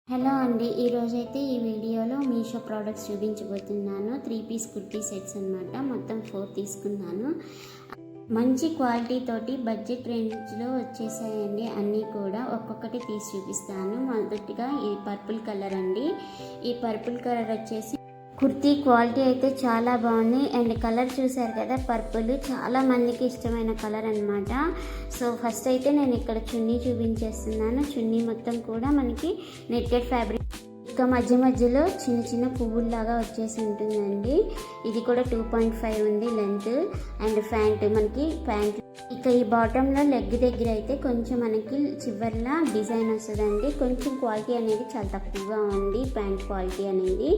Hello అండి, ఈరోజైతే ఈ వీడియోలో మీషో ప్రోడక్ట్స్ చూపించబోతున్నాను. 3 పీస్ కుర్తీ సెట్స్ అనమాట. మొత్తం 4 తీసుకున్నాను. మంచి క్వాలిటీ తోటి బడ్జెట్ రేంజ్లో వచ్చేసాయండి. అన్నీ కూడా ఒక్కొక్కటి తీసి చూపిస్తాను. మొదటిగా ఈ పర్పుల్ కలర్ అండి. ఈ పర్పుల్ కలర్ వచ్చేసి కుర్తీ క్వాలిటీ అయితే చాలా బాగుంది. అండ్ కలర్ చూసారు కదా, పర్పుల్ చాలా మందికి ఇష్టమైన కలర్ అనమాట. సో ఫస్ట్ అయితే నేను ఇక్కడ చున్నీ చూపించేస్తున్నాను. చున్నీ మొత్తం కూడా మనకి నెట్టెడ్ ఫ్యాబ్రిక్, ఇంకా మధ్య మధ్యలో చిన్న చిన్న పువ్వుల్లాగా వచ్చేసి ఉంటుందండి. ఇది కూడా 2.5 ఉంది లెంత్. అండ్ మనకి ప్యాంట్ ఇక ఈ బాటంలో లెగ్ దగ్గర అయితే కొంచెం మనకి చివర్లా డిజైన్ వస్తుందండి. కొంచెం క్వాలిటీ అనేది చాలా తక్కువగా ఉంది, ప్యాంట్ క్వాలిటీ అనేది.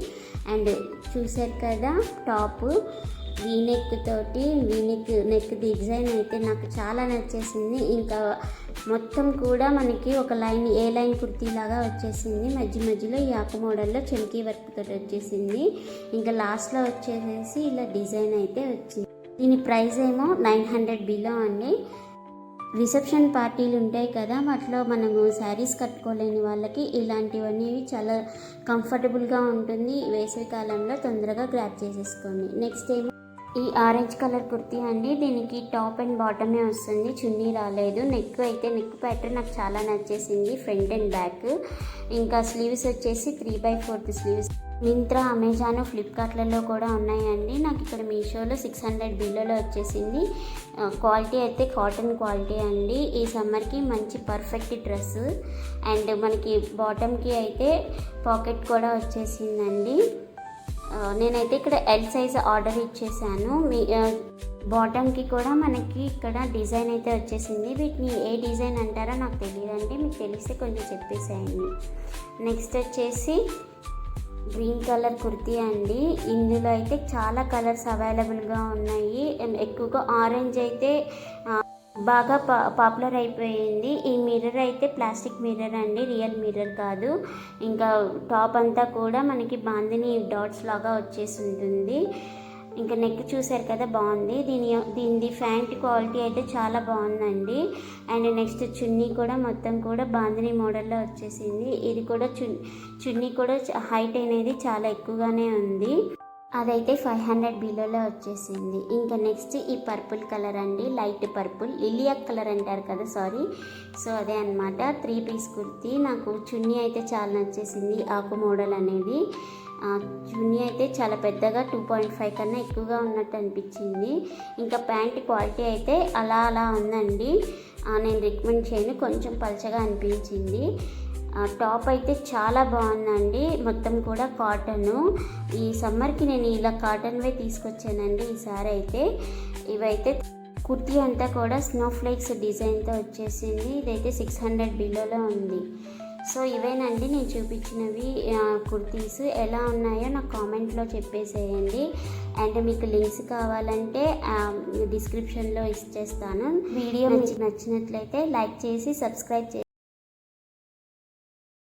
అండ్ చూసారు కదా, టాప్ వీనెక్ తోటి నెక్ డిజైన్ అయితే నాకు చాలా నచ్చేసింది. ఇంకా మొత్తం కూడా మనకి ఒక లైన్ ఏ లైన్ కుర్తీ లాగా వచ్చేసింది. మధ్య మధ్యలో ఈ ఆకు మోడల్లో చెమ్కీ వర్క్ తోటి వచ్చేసింది. ఇంకా లాస్ట్లో వచ్చేసేసి ఇలా డిజైన్ అయితే వచ్చింది. దీని ప్రైస్ ఏమో 900 బిలో అండి. రిసెప్షన్ పార్టీలు ఉంటాయి కదా, వాటిలో మనము శారీస్ కట్టుకోలేని వాళ్ళకి ఇలాంటివన్నీ చాలా కంఫర్టబుల్గా ఉంటుంది. వేసవి కాలంలో తొందరగా గ్రాప్ చేసేసుకోండి. నెక్స్ట్ ఏమో ఈ ఆరెంజ్ కలర్ కుర్తీ అండి. దీనికి టాప్ అండ్ బాటమే వస్తుంది, చున్నీ రాలేదు. నెక్ ప్యాటర్న్ నాకు చాలా నచ్చేసింది, ఫ్రంట్ అండ్ బ్యాక్. ఇంకా స్లీవ్స్ వచ్చేసి 3/4 స్లీవ్స్. మింత్రా, అమెజాన్, ఫ్లిప్కార్ట్లలో కూడా ఉన్నాయండి. నాకు ఇక్కడ మీషోలో 600 బిల్లలో వచ్చేసింది. క్వాలిటీ అయితే కాటన్ క్వాలిటీ అండి. ఈ సమ్మర్కి మంచి పర్ఫెక్ట్ డ్రెస్. అండ్ మనకి బాటమ్కి అయితే పాకెట్ కూడా వచ్చేసిందండి. నేనైతే ఇక్కడ ఎల్ సైజ్ ఆర్డర్ ఇచ్చేసాను. మీ బాటమ్కి కూడా మనకి ఇక్కడ డిజైన్ అయితే వచ్చేసింది. వీటిని ఏ డిజైన్ అంటారో నాకు తెలియదండి, మీకు తెలిస్తే కొంచెం చెప్పేసేయండి. నెక్స్ట్ వచ్చేసి గ్రీన్ కలర్ కుర్తీ అండి. ఇందులో అయితే చాలా కలర్స్ అవైలబుల్గా ఉన్నాయి. ఎక్కువగా ఆరెంజ్ అయితే బాగా పాపులర్ అయిపోయింది. ఈ మిర్రర్ అయితే ప్లాస్టిక్ మిర్రర్ అండి, రియల్ మిర్రర్ కాదు. ఇంకా టాప్ అంతా కూడా మనకి బాందిని డాట్స్ లాగా వచ్చేసి ఉంటుంది. ఇంకా నెక్ చూసారు కదా, బాగుంది. దీని ప్యాంట్ క్వాలిటీ అయితే చాలా బాగుందండి. అండ్ నెక్స్ట్ చున్నీ కూడా మొత్తం కూడా బాందిని మోడల్లో వచ్చేసింది. ఇది కూడా చున్నీ కూడా హైట్ అనేది చాలా ఎక్కువగానే ఉంది. అదైతే 500 బిలోలో వచ్చేసింది. ఇంకా నెక్స్ట్ ఈ పర్పుల్ కలర్ అండి, లైట్ పర్పుల్, లిలియాక్ కలర్ అంటారు కదా, సారీ. సో అదే అనమాట. 3 పీస్ కుర్తీ. నాకు చున్నీ అయితే చాలా నచ్చేసింది, ఆకు మోడల్ అనేది. చున్నీ అయితే చాలా పెద్దగా 2.5 కన్నా ఎక్కువగా ఉన్నట్టు అనిపించింది. ఇంకా ప్యాంట్ క్వాలిటీ అయితే అలా ఉందండి. నేను రికమెండ్ చేయను, కొంచెం పలచగా అనిపించింది. టాప్ అయితే చాలా బాగుందండి. మొత్తం కూడా కాటను. ఈ సమ్మర్కి నేను ఇలా కాటన్వే తీసుకొచ్చానండి ఈసారి అయితే. ఇవైతే కుర్తీ అంతా కూడా స్నో ఫ్లేక్స్ డిజైన్తో వచ్చేసింది. ఇదైతే 600 బిలోలో ఉంది. సో ఇవేనండి నేను చూపించినవి కుర్తీస్. ఎలా ఉన్నాయో నాకు కామెంట్లో చెప్పేసేయండి. అండ్ మీకు లింక్స్ కావాలంటే డిస్క్రిప్షన్లో ఇచ్చేస్తాను. వీడియో మీకు నచ్చినట్లయితే లైక్ చేసి సబ్స్క్రైబ్ చేసి